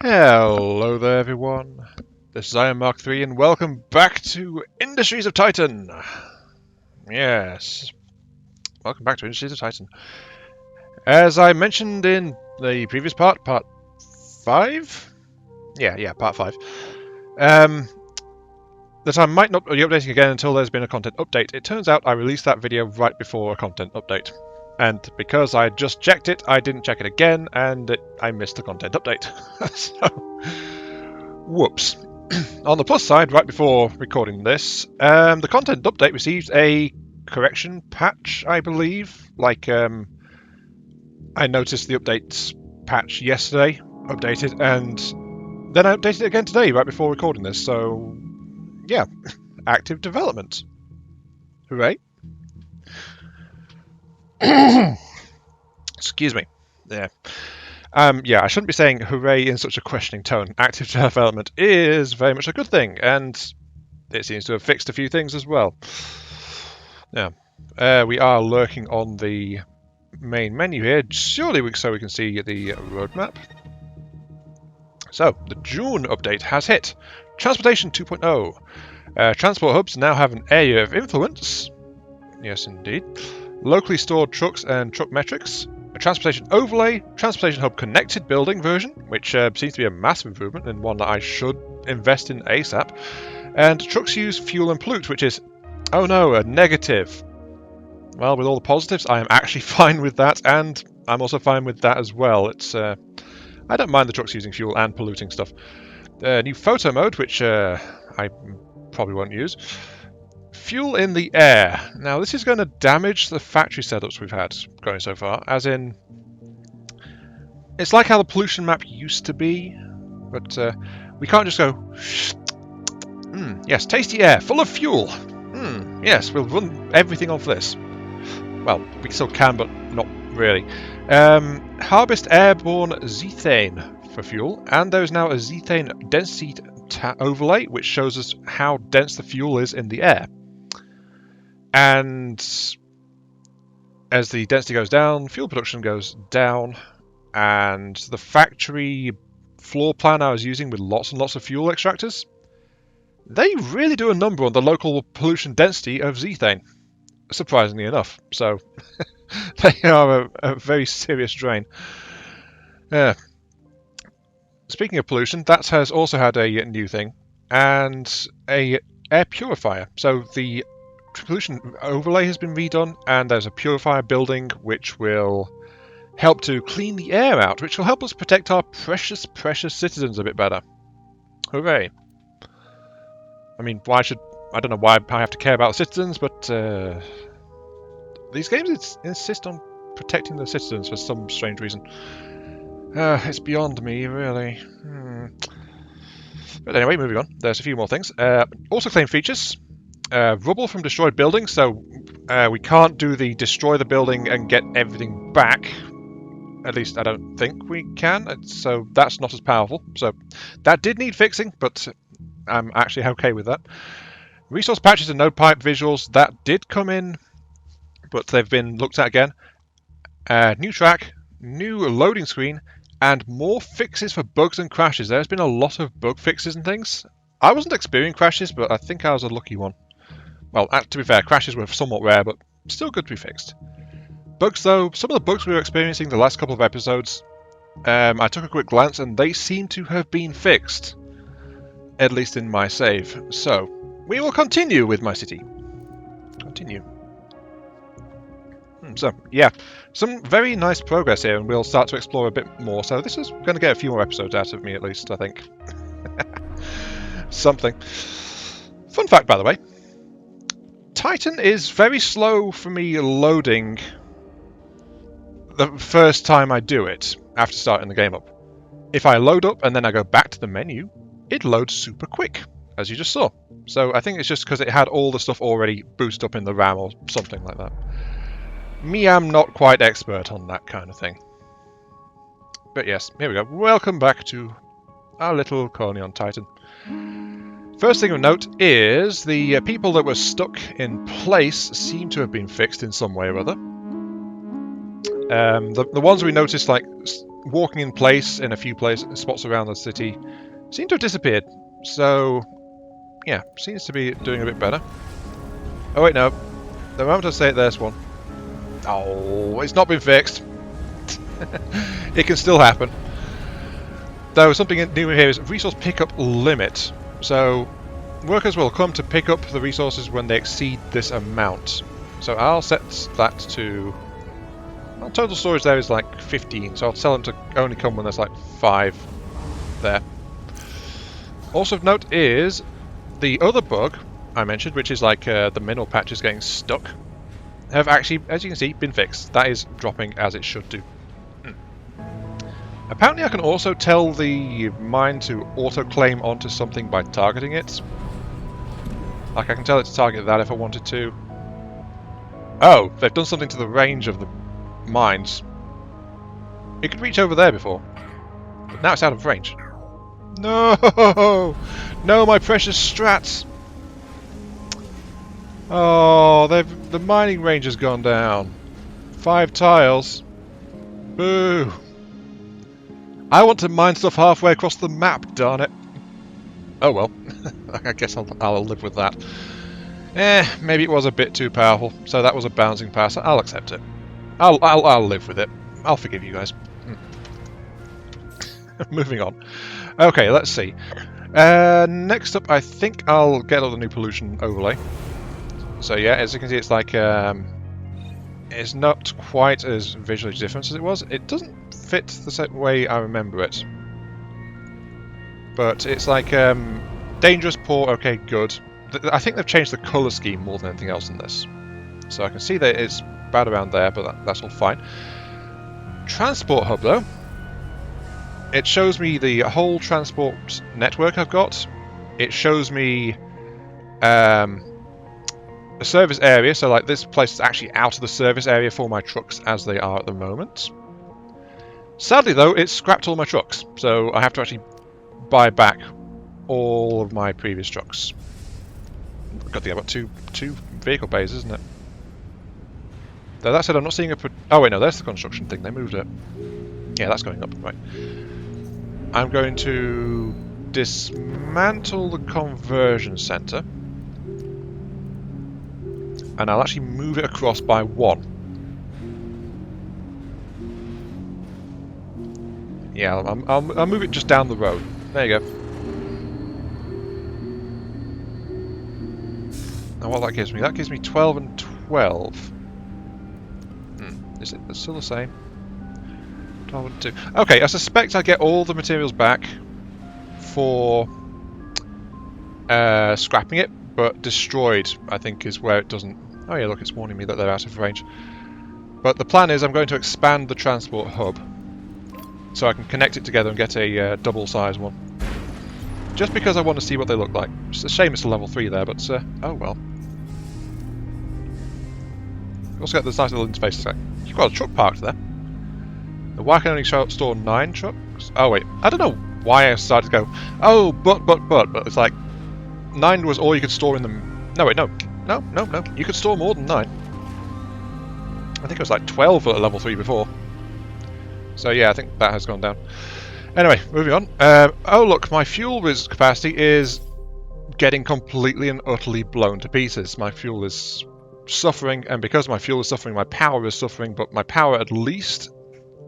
Hello there everyone, this is Iron Mark III and welcome back to Industries of Titan! Yes, welcome back to Industries of Titan. As I mentioned in the previous part, part 5? Yeah, part 5. That I might not be updating again until there's been a content update. It turns out I released that video right before a content update. And because I just checked it, I didn't check it again, and I missed the content update. So, whoops. On the plus side, right before recording this, the content update received a correction patch, I believe. I noticed the updates patch yesterday, updated, and then I updated it again today, right before recording this. So, yeah, active development. Hooray. Excuse me. Yeah. I shouldn't be saying hooray in such a questioning tone. Active development is very much a good thing, and it seems to have fixed a few things as well. Yeah. We are lurking on the main menu here, surely so we can see the roadmap. So, the June update has hit. Transportation 2.0. Transport hubs now have an area of influence. Yes, indeed. Locally stored trucks and truck metrics. A transportation overlay, transportation hub connected building version, which seems to be a massive improvement and one that I should invest in ASAP. And trucks use fuel and pollute, which is, oh no, a negative. Well, with all the positives, I am actually fine with that, and I'm also fine with that as well. It's I don't mind the trucks using fuel and polluting stuff. New photo mode, which I probably won't use. Fuel in the air. Now, this is going to damage the factory setups we've had going so far, as in... It's like how the pollution map used to be, but we can't just go... yes, tasty air, full of fuel. Yes, we'll run everything off this. Well, we still can, but not really. Harvest airborne zethane for fuel, and there is now a zethane density overlay, which shows us how dense the fuel is in the air. And as the density goes down, fuel production goes down, and the factory floor plan I was using with lots and lots of fuel extractors, they really do a number on the local pollution density of zethane, surprisingly enough. So they are a very serious drain. Speaking of pollution, that has also had a new thing, and a air purifier. So the pollution overlay has been redone, and there's a purifier building which will help to clean the air out, which will help us protect our precious, precious citizens a bit better. Hooray. I mean, I don't know why I have to care about citizens, but these games insist on protecting the citizens for some strange reason. It's beyond me, really. But anyway, moving on. There's a few more things. Also claim features. Rubble from destroyed buildings, so we can't do the destroy the building and get everything back. At least I don't think we can, so that's not as powerful. So that did need fixing, but I'm actually okay with that. Resource patches and node pipe visuals, that did come in, but they've been looked at again. New track, new loading screen, and more fixes for bugs and crashes. There's been a lot of bug fixes and things. I wasn't experiencing crashes, but I think I was a lucky one. Well, to be fair, crashes were somewhat rare, but still good to be fixed. Bugs, though, some of the bugs we were experiencing the last couple of episodes, I took a quick glance and they seem to have been fixed. At least in my save. So, we will continue with my city. Continue. So, yeah, some very nice progress here, and we'll start to explore a bit more. So this is going to get a few more episodes out of me, at least, I think. Something. Fun fact, by the way. Titan is very slow for me loading the first time I do it, after starting the game up. If I load up and then I go back to the menu, it loads super quick, as you just saw. So I think it's just because it had all the stuff already boosted up in the RAM or something like that. Me, I'm not quite expert on that kind of thing. But yes, here we go. Welcome back to our little colony on Titan. First thing of note is the people that were stuck in place seem to have been fixed in some way or other. The ones we noticed, like walking in place in a few spots around the city seem to have disappeared. So, yeah, seems to be doing a bit better. Oh wait, no. The moment I say it, there's one. Oh, it's not been fixed. It can still happen. Though something new here is resource pickup limit. So workers will come to pick up the resources when they exceed this amount. So I'll set that to... Well, total storage there is like 15, so I'll tell them to only come when there's like 5 there. Also of note is the other bug I mentioned, which is like the mineral patches getting stuck, have actually, as you can see, been fixed. That is dropping as it should do. Apparently I can also tell the mine to auto-claim onto something by targeting it. Like I can tell it to target that if I wanted to. Oh, they've done something to the range of the mines. It could reach over there before, but now it's out of range. No! No, my precious strats! Oh, the mining range has gone down. 5 tiles. Boo! I want to mine stuff halfway across the map, darn it. Oh well, I guess I'll live with that. Maybe it was a bit too powerful, so that was a bouncing pass. I'll accept it. I'll live with it. I'll forgive you guys. Moving on. Okay, let's see. Next up, I think I'll get all the new pollution overlay. So yeah, as you can see, it's like it's not quite as visually different as it was. It doesn't fit the same way I remember it. But it's like dangerous, poor, okay, good. I think they've changed the colour scheme more than anything else in this. So I can see that it's bad around there, but that's all fine. Transport hub, though. It shows me the whole transport network I've got. It shows me a service area, so like this place is actually out of the service area for my trucks as they are at the moment. Sadly, though, it's scrapped all my trucks, so I have to actually buy back all of my previous trucks. Got the about two vehicle bays, isn't it? Though that said, I'm not seeing a... Oh wait, no, there's the construction thing. They moved it. Yeah, that's going up, right. I'm going to dismantle the conversion center, and I'll actually move it across by 1. Yeah, I'll move it just down the road. There you go. Now what that gives me? That gives me 12 and 12. Is it still the same? 12 and 2. Okay, I suspect I get all the materials back for scrapping it, but destroyed, I think, is where it doesn't... Oh yeah, look, it's warning me that they're out of range. But the plan is I'm going to expand the transport hub so I can connect it together and get a double-size one. Just because I want to see what they look like. It's a shame it's a level 3 there, but oh well. Also got this nice little interface. You've got a truck parked there. Why can I only store 9 trucks? Oh wait, I don't know why I decided to go, oh, but it's like 9 was all you could store in them. No wait, no, you could store more than 9. I think it was like 12 at level 3 before. So yeah, I think that has gone down. Anyway, moving on. Oh look, my fuel capacity is getting completely and utterly blown to pieces. My fuel is suffering, and because my fuel is suffering, my power is suffering, but my power, at least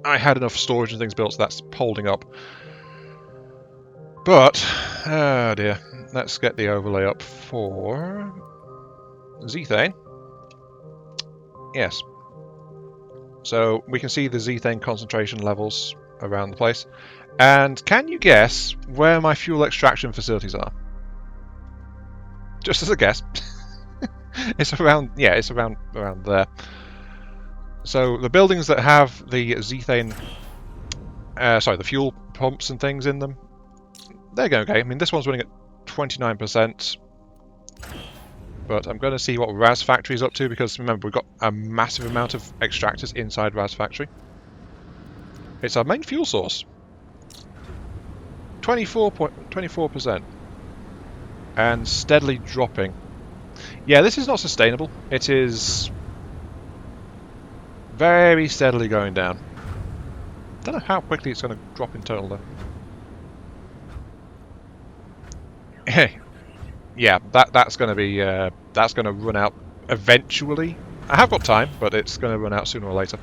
I had enough storage and things built, so that's holding up. But, oh dear, let's get the overlay up for Zethane. Yes. So we can see the Zethane concentration levels around the place. And can you guess where my fuel extraction facilities are? Just as a guess. It's around, yeah, it's around there. So the buildings that have the Zethane, the fuel pumps and things in them, they're going okay. I mean, this one's running at 29%, but I'm going to see what Raz Factory is up to, because remember, we've got a massive amount of extractors inside Raz Factory. It's our main fuel source. 24%, and steadily dropping. Yeah, this is not sustainable. It is very steadily going down. Don't know how quickly it's going to drop in total though. Yeah, that's going to be that's going to run out eventually. I have got time, but it's going to run out sooner or later.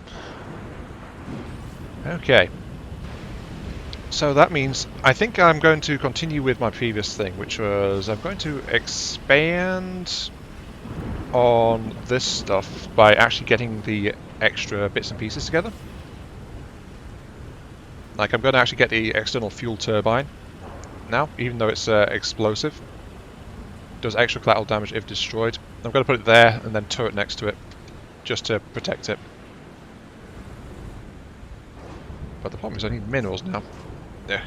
Okay. So that means I think I'm going to continue with my previous thing, which was I'm going to expand on this stuff by actually getting the extra bits and pieces together. Like I'm going to actually get the external fuel turbine now, even though it's explosive. Does extra collateral damage if destroyed. I'm going to put it there and then turret next to it, just to protect it. But the problem is I need minerals now. Yeah.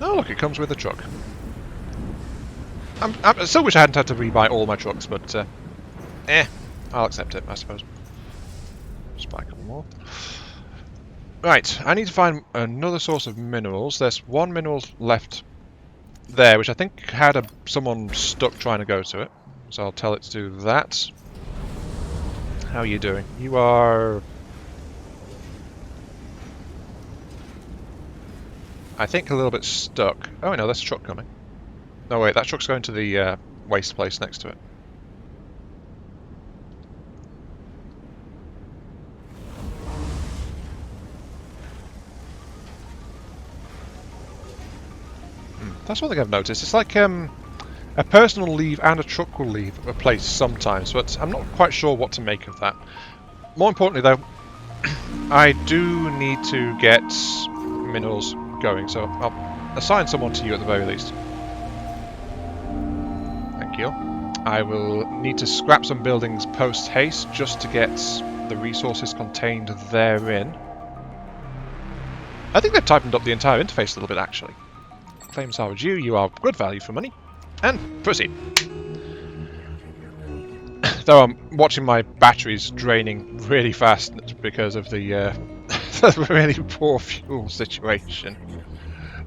Oh look, it comes with a truck. I still wish I hadn't had to rebuy all my trucks, but I'll accept it, I suppose. Spike a couple more. Right, I need to find another source of minerals. There's one mineral left there, which I think had someone stuck trying to go to it. So I'll tell it to do that. How are you doing? You are... I think a little bit stuck. Oh no, there's a truck coming. No wait, that truck's going to the waste place next to it. That's one thing I've noticed. It's like a person will leave and a truck will leave a place sometimes, but I'm not quite sure what to make of that. More importantly though, I do need to get minerals going, so I'll assign someone to you at the very least. Thank you. I will need to scrap some buildings post-haste just to get the resources contained therein. I think they've tightened up the entire interface a little bit actually. Claim salvage you, you are good value for money. And proceed. Though I'm watching my batteries draining really fast because of the really poor fuel situation.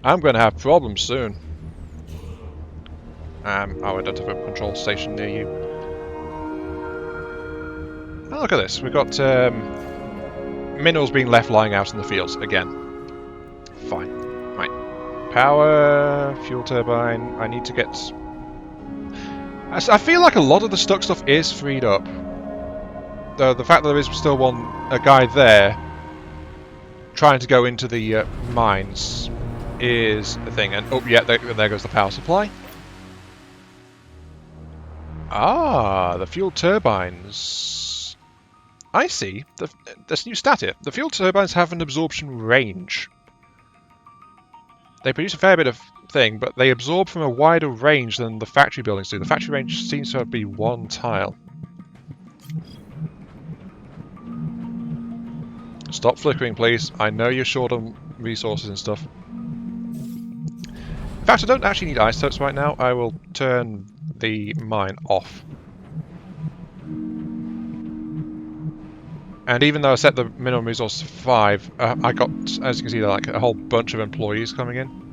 I'm going to have problems soon. Oh, I don't have a control station near you. Oh, look at this. We've got minerals being left lying out in the fields again. Fine. Right. Power, fuel turbine. I need to get... I feel like a lot of the stuck stuff is freed up. Though the fact that there is still a guy there trying to go into the mines is a thing. And oh yeah, there goes the power supply. Ah, the fuel turbines. I see. This new stat here. The fuel turbines have an absorption range. They produce a fair bit of thing, but they absorb from a wider range than the factory buildings do. The factory range seems to be one tile. Stop flickering, please. I know you're short on resources and stuff. In fact, I don't actually need isotopes right now. I will turn the mine off. And even though I set the minimum resource to 5, I got, as you can see, like a whole bunch of employees coming in.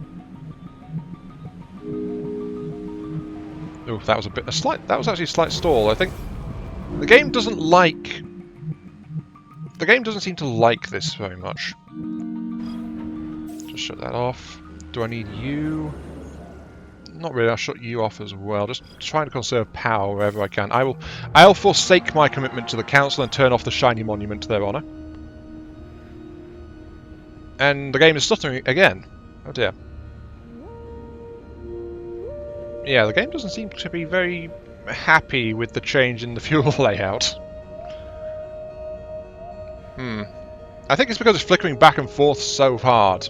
Ooh, that was that was actually a slight stall. I think the game doesn't like. The game doesn't seem to like this very much. Just shut that off. Do I need you? Not really. I'll shut you off as well. Just trying to conserve power wherever I can. I'll forsake my commitment to the council and turn off the shiny monument to their honour. And the game is stuttering again. Oh dear. Yeah, the game doesn't seem to be very happy with the change in the fuel layout. I think it's because it's flickering back and forth so hard.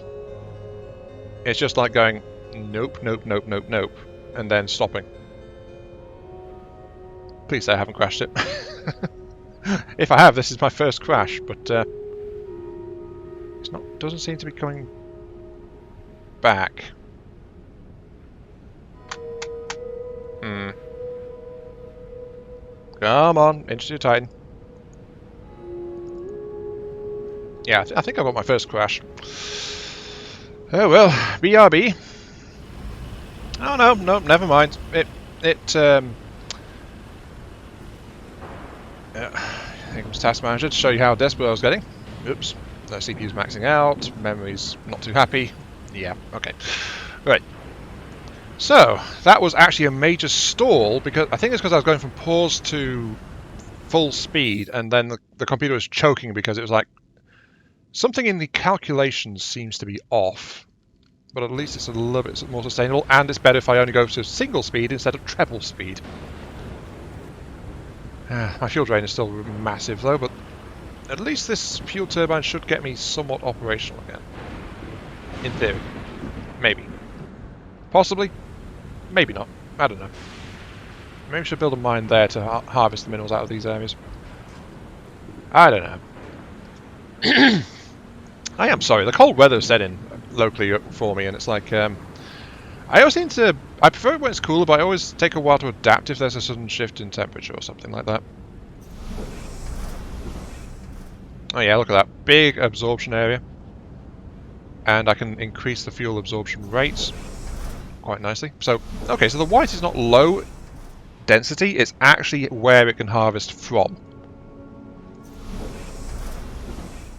It's just like going, nope, nope, nope, nope, nope, and then stopping. Please say I haven't crashed it. If I have, this is my first crash, but doesn't seem to be coming back. Come on, into your Titan. Yeah, I think I got my first crash. Oh well, BRB. Oh no, never mind. here comes Task Manager to show you how desperate I was getting. Oops. The CPU's maxing out. Memory's not too happy. Yeah, okay. Right. So, that was actually a major stall, because I think it's because I was going from pause to full speed, and then the computer was choking because it was like, something in the calculations seems to be off, but at least it's a little bit more sustainable, and it's better if I only go to single speed instead of treble speed. My fuel drain is still massive though, but at least this fuel turbine should get me somewhat operational again. In theory. Maybe. Possibly. Maybe not. I don't know. Maybe we should build a mine there to harvest the minerals out of these areas. I don't know. I am sorry, the cold weather set in locally for me, and it's like, I always seem to, I prefer it when it's cooler, but I always take a while to adapt if there's a sudden shift in temperature or something like that. Oh yeah, look at that, big absorption area. And I can increase the fuel absorption rates quite nicely. So, okay, so the white is not low density, it's actually where it can harvest from.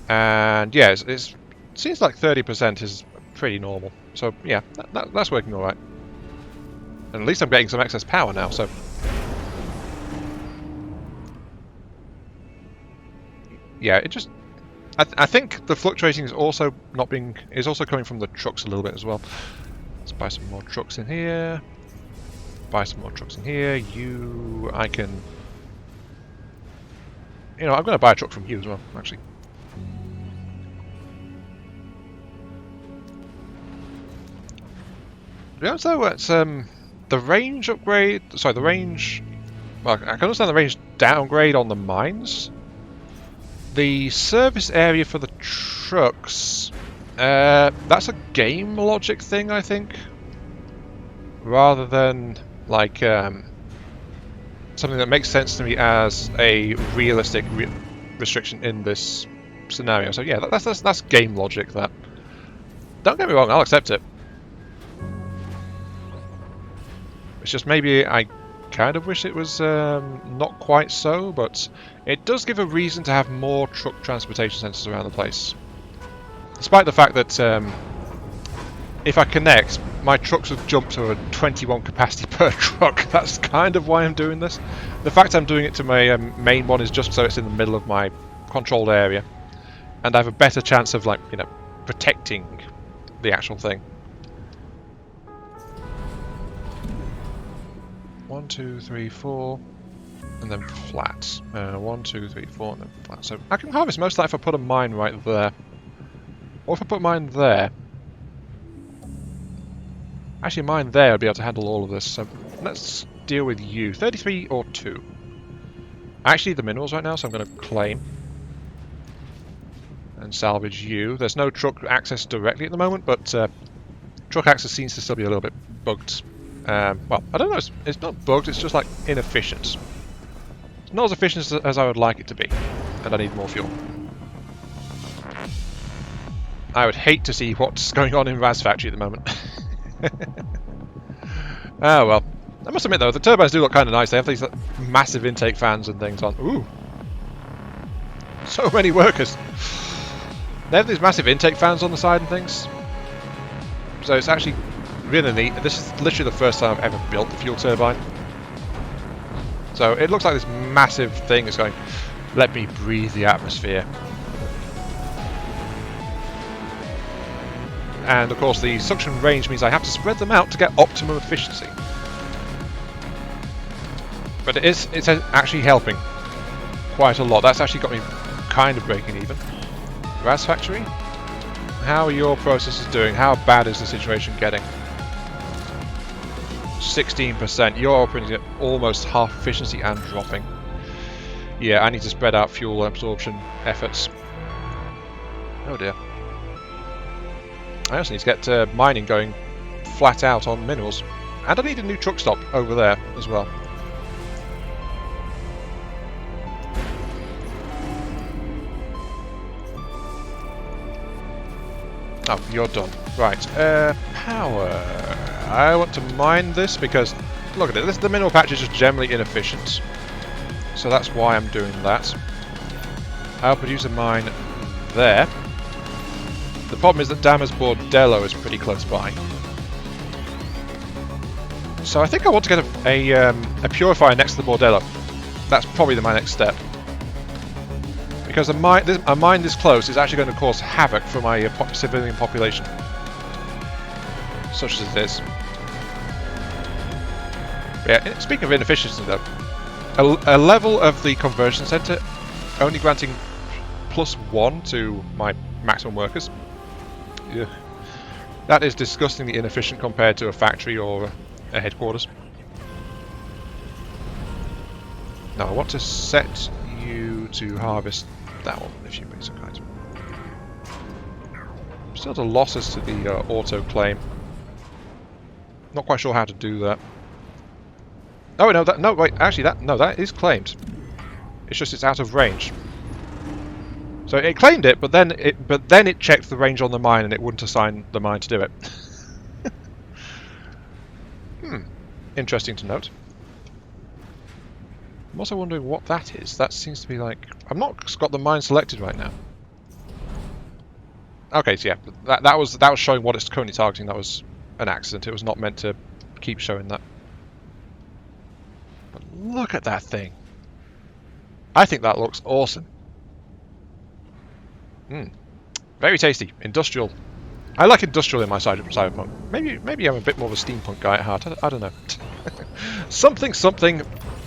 And yeah, it seems like 30% is pretty normal. So yeah, that's working alright. And at least I'm getting some excess power now, so... Yeah, it just... I think the fluctuating is also also coming from the trucks a little bit as well. Let's buy some more trucks in here. Buy some more trucks in here. I can... You know, I'm going to buy a truck from you as well, actually. Yeah, so it's the range upgrade. Sorry, the range. Well, I can understand the range downgrade on the mines. The service area for the trucks. That's a game logic thing, I think, rather than like something that makes sense to me as a realistic restriction in this scenario. So yeah, that's game logic. That. Don't get me wrong, I'll accept it. It's just maybe I kind of wish it was not quite so, but it does give a reason to have more truck transportation centres around the place. Despite the fact that if I connect, my trucks would jump to a 21 capacity per truck. That's kind of why I'm doing this. The fact I'm doing it to my main one is just so it's in the middle of my controlled area, and I have a better chance of, like, you know, protecting the actual thing. 1, 2, 3, 4, and then flat. 1, 2, 3, 4, and then flat. So I can harvest most of that if I put a mine right there. Or if I put a mine there. Actually, a mine there would be able to handle all of this. So let's deal with you. 33 or 2. I actually need the minerals right now, so I'm going to claim. And salvage you. There's no truck access directly at the moment, but truck access seems to still be a little bit bugged. Well, I don't know, it's not bugged, it's just like inefficient. It's not as efficient as I would like it to be, and I need more fuel. I would hate to see what's going on in Raz Factory at the moment. Oh well. I must admit though, the turbines do look kind of nice. They have these massive intake fans and things on. Ooh! So many workers! They have these massive intake fans on the side and things. So it's actually really neat. This is literally the first time I've ever built the fuel turbine. So it looks like this massive thing is going, let me breathe the atmosphere. And of course the suction range means I have to spread them out to get optimum efficiency. But it's actually helping quite a lot. That's actually got me kind of breaking even. Raz Factory? How are your processes doing? How bad is the situation getting? 16%. You're operating at almost half efficiency and dropping. Yeah, I need to spread out fuel absorption efforts. Oh dear. I also need to get mining going flat out on minerals. And I need a new truck stop over there as well. Oh, you're done. Right, power. I want to mine this because, look at it, the mineral patch is just generally inefficient. So that's why I'm doing that. I'll produce a mine there. The problem is that Damas Bordello is pretty close by. So I think I want to get a purifier next to the Bordello. That's probably my next step. Because a mine this close is actually going to cause havoc for my civilian population. Such as it is. Yeah, speaking of inefficiency though, a level of the conversion centre only granting +1 to my maximum workers. Ugh. That is disgustingly inefficient compared to a factory or a headquarters. Now I want to set you to harvest that one, if you be so kind. Still the losses to the auto claim. Not quite sure how to do that. Oh no, that is claimed. It's just it's out of range. So it claimed it, but then it checked the range on the mine and it wouldn't assign the mine to do it. Interesting to note. I'm also wondering what that is. That seems to be like... I've not got the mine selected right now. Okay, so yeah, that was showing what it's currently targeting. That was an accident. It was not meant to keep showing that. But look at that thing. I think that looks awesome. Very tasty. Industrial. I like industrial in my cyberpunk. Maybe I'm a bit more of a steampunk guy at heart. I don't know. Something.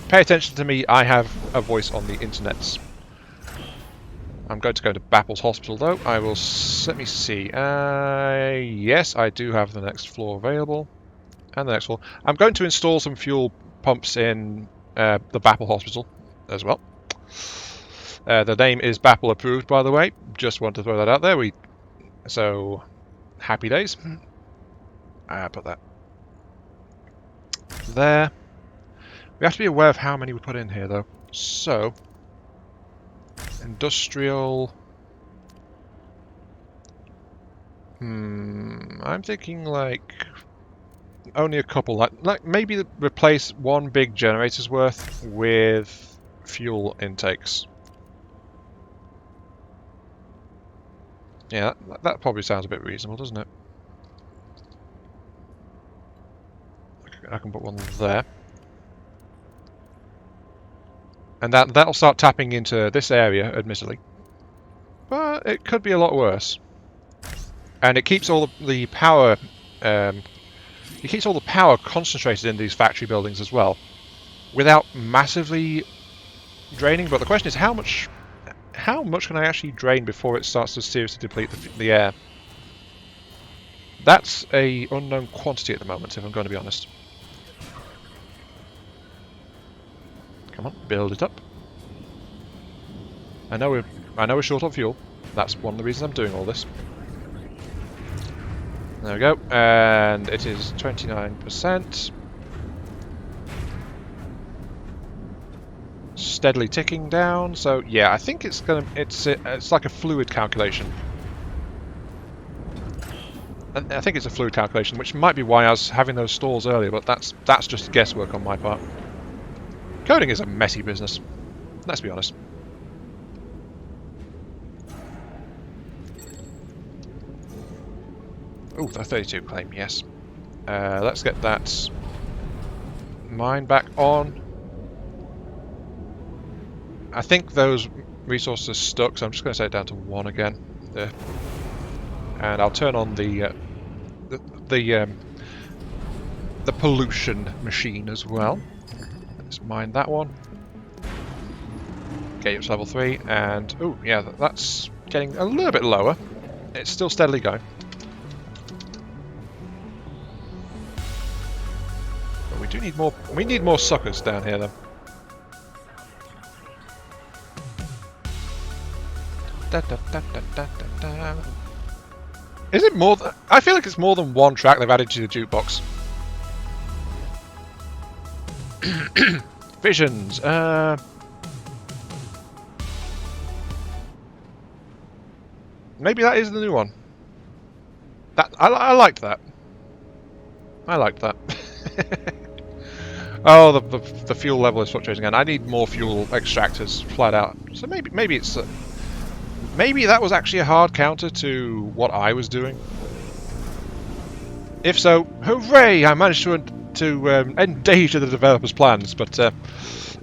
Pay attention to me. I have a voice on the internets. I'm going to go to Bapples Hospital though. I will. Let me see. Yes, I do have the next floor available, and the next floor. I'm going to install some fuel pumps in the Bappel Hospital as well. The name is Bappel approved, by the way. Just want to throw that out there. So happy days. Put that there. We have to be aware of how many we put in here, though. So, industrial. I'm thinking like only a couple. Like maybe replace one big generator's worth with fuel intakes. Yeah, that probably sounds a bit reasonable, doesn't it? I can put one there. And that'll start tapping into this area, admittedly. But it could be a lot worse. And it keeps all the power concentrated in these factory buildings as well, without massively draining. But the question is, how much can I actually drain before it starts to seriously deplete the air? That's a unknown quantity at the moment, if I'm going to be honest. Come on, build it up. I know we're short on fuel. That's one of the reasons I'm doing all this. There we go, and it is 29%. Steadily ticking down. So yeah, I think it's like a fluid calculation. I think it's a fluid calculation, which might be why I was having those stalls earlier. But that's just guesswork on my part. Coding is a messy business. Let's be honest. Ooh, the 32 claim, yes. Let's get that mine back on. I think those resources are stuck, so I'm just going to set it down to 1 again. There. And I'll turn on the pollution machine as well. Let's mine that one. Get it to level 3, and oh yeah, that's getting a little bit lower. It's still steadily going. But we do need more. We need more suckers down here, though. Is it more? I feel like it's more than one track they've added to the jukebox. Visions. Maybe that is the new one. That I liked that. I liked that. Oh, the fuel level is fluctuating again. I need more fuel extractors, flat out. So maybe it's Maybe that was actually a hard counter to what I was doing. If so, hooray! I managed to endanger the developers' plans, but at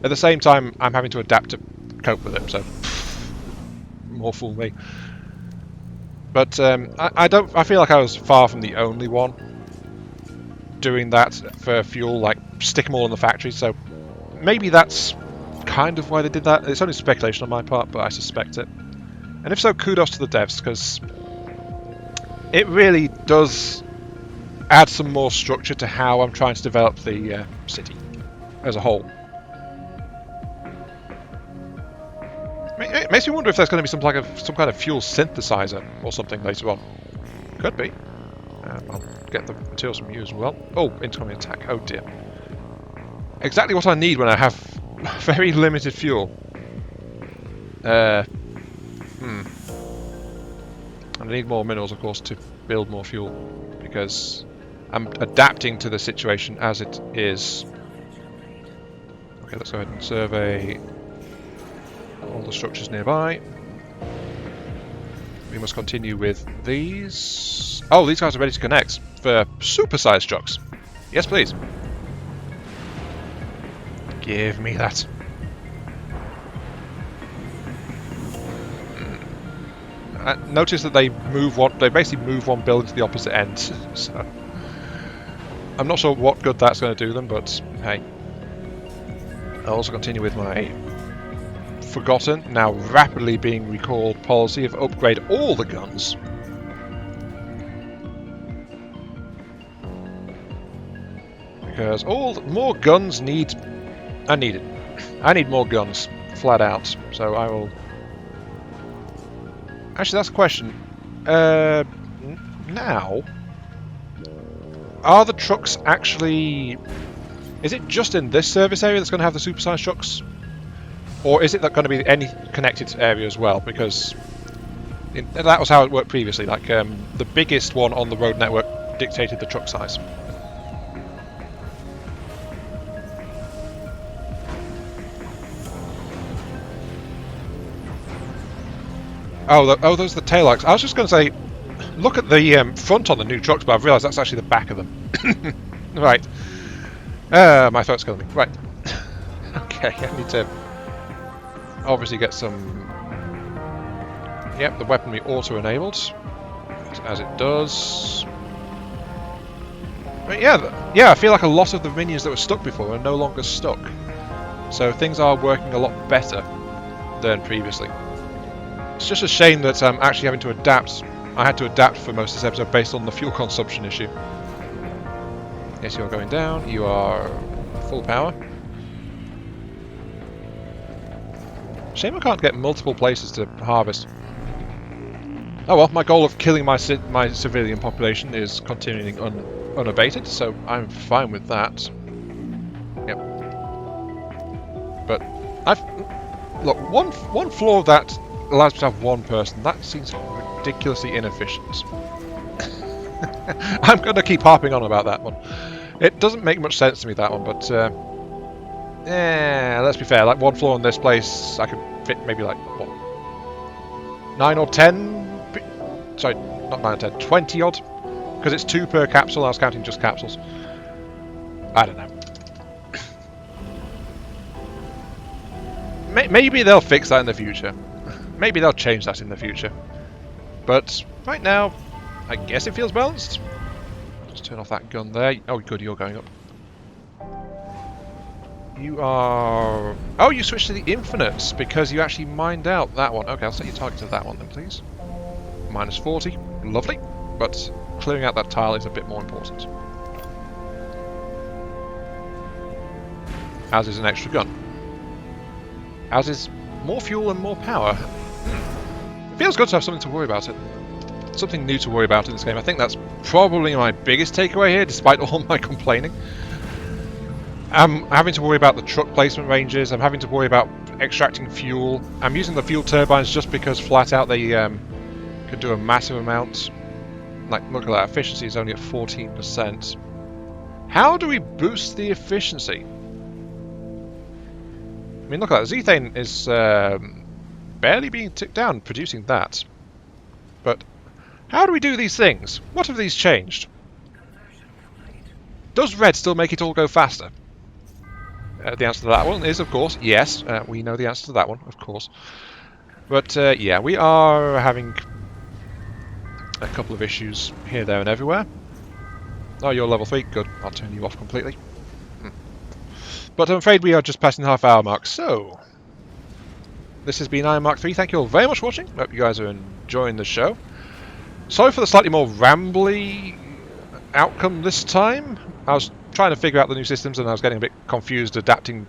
the same time, I'm having to adapt to cope with it, so more fool me. But I feel like I was far from the only one doing that for fuel, like stick them all in the factory, so maybe that's kind of why they did that. It's only speculation on my part, but I suspect it. And if so, kudos to the devs, because it really does add some more structure to how I'm trying to develop the city as a whole. It makes me wonder if there's going to be some kind of fuel synthesizer or something later on. Could be. I'll get the materials from you as well. Oh, incoming attack. Oh dear. Exactly what I need when I have very limited fuel. And I need more minerals, of course, to build more fuel, because I'm adapting to the situation as it is. Okay, let's go ahead and survey all the structures nearby. We must continue with these. Oh, these guys are ready to connect for super-sized trucks. Yes, please. Give me that. Notice that they move one. They basically move one building to the opposite end. So I'm not sure what good that's going to do them, but hey. I'll also continue with my forgotten, now rapidly being recalled policy of upgrade all the guns. Because more guns are needed. I need more guns, flat out. So I will. Actually, that's a question. Now, are the trucks actually? Is it just in this service area that's going to have the supersized trucks? Or is it going to be any connected area as well? Because that was how it worked previously. Like the biggest one on the road network dictated the truck size. Oh, those are the tail lights. I was just going to say, look at the front on the new trucks, but I've realised that's actually the back of them. Right. My throat's killing me. Right. Okay, I need to obviously get some. Yep, the weaponry auto-enabled, as it does. But yeah, I feel like a lot of the minions that were stuck before are no longer stuck. So things are working a lot better than previously. It's just a shame that I'm actually having to adapt. I had to adapt for most of this episode based on the fuel consumption issue. Yes, you're going down. You are full power. Shame I can't get multiple places to harvest. Oh well, my goal of killing my civilian population is continuing unabated, so I'm fine with that. Yep. But look, one flaw of that allows me to have one person. That seems ridiculously inefficient. I'm going to keep harping on about that one. It doesn't make much sense to me, that one, but let's be fair. Like one floor in this place, I could fit maybe like what, 9 or 10. Sorry, not 9 or 10, 20 odd, because it's 2 per capsule. I was counting just capsules. I don't know. Maybe they'll fix that in the future. Maybe they'll change that in the future. But right now, I guess it feels balanced. Just turn off that gun there. Oh, good, you're going up. You are... Oh, you switched to the Infinites because you actually mined out that one. Okay, I'll set your target to that one then, please. Minus 40. Lovely. But clearing out that tile is a bit more important. As is an extra gun. As is more fuel and more power. It feels good to have something to worry about it. Something new to worry about in this game. I think that's probably my biggest takeaway here, despite all my complaining. I'm having to worry about the truck placement ranges. I'm having to worry about extracting fuel. I'm using the fuel turbines just because flat out they can do a massive amount. Like, look at that, efficiency is only at 14%. How do we boost the efficiency? I mean, look at that. Zethane is barely being ticked down producing that. But how do we do these things? What have these changed? Does red still make it all go faster? The answer to that one is, of course, yes. We know the answer to that one, of course. But yeah, we are having a couple of issues here, there, and everywhere. Oh, you're level 3. Good. I'll turn you off completely. But I'm afraid we are just passing the half-hour mark. So, this has been Iron Mark 3. Thank you all very much for watching. Hope you guys are enjoying the show. Sorry for the slightly more rambly outcome this time. I was trying to figure out the new systems and I was getting a bit confused adapting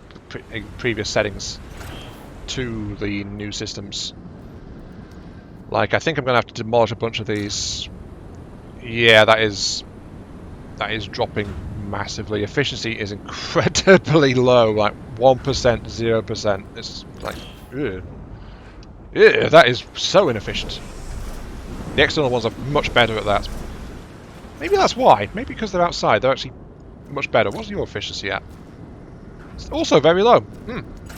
previous settings to the new systems. Like, I think I'm going to have to demolish a bunch of these. Yeah, that is dropping massively. Efficiency is incredibly low, like 1%, 0%. It's like, ugh. Ugh, that is so inefficient. The external ones are much better at that. Maybe that's why. Maybe because they're outside, they're actually much better. What's your efficiency at? It's also very low.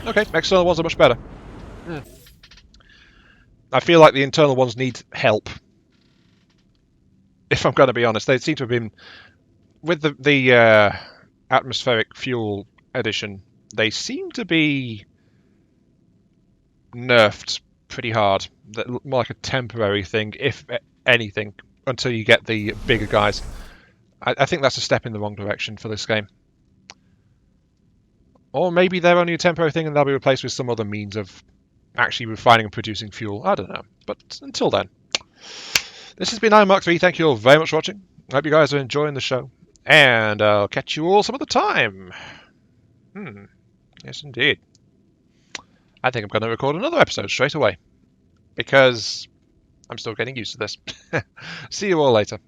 Okay, external ones are much better. I feel like the internal ones need help. If I'm going to be honest, they seem to have been... With the atmospheric fuel edition, they seem to be nerfed pretty hard. More like a temporary thing, if anything, until you get the bigger guys. I think that's a step in the wrong direction for this game. Or maybe they're only a temporary thing and they'll be replaced with some other means of actually refining and producing fuel. I don't know. But until then, this has been Iron Mark 3. Thank you all very much for watching. I hope you guys are enjoying the show. And I'll catch you all some other time. Yes, indeed. I think I'm going to record another episode straight away. Because I'm still getting used to this. See you all later.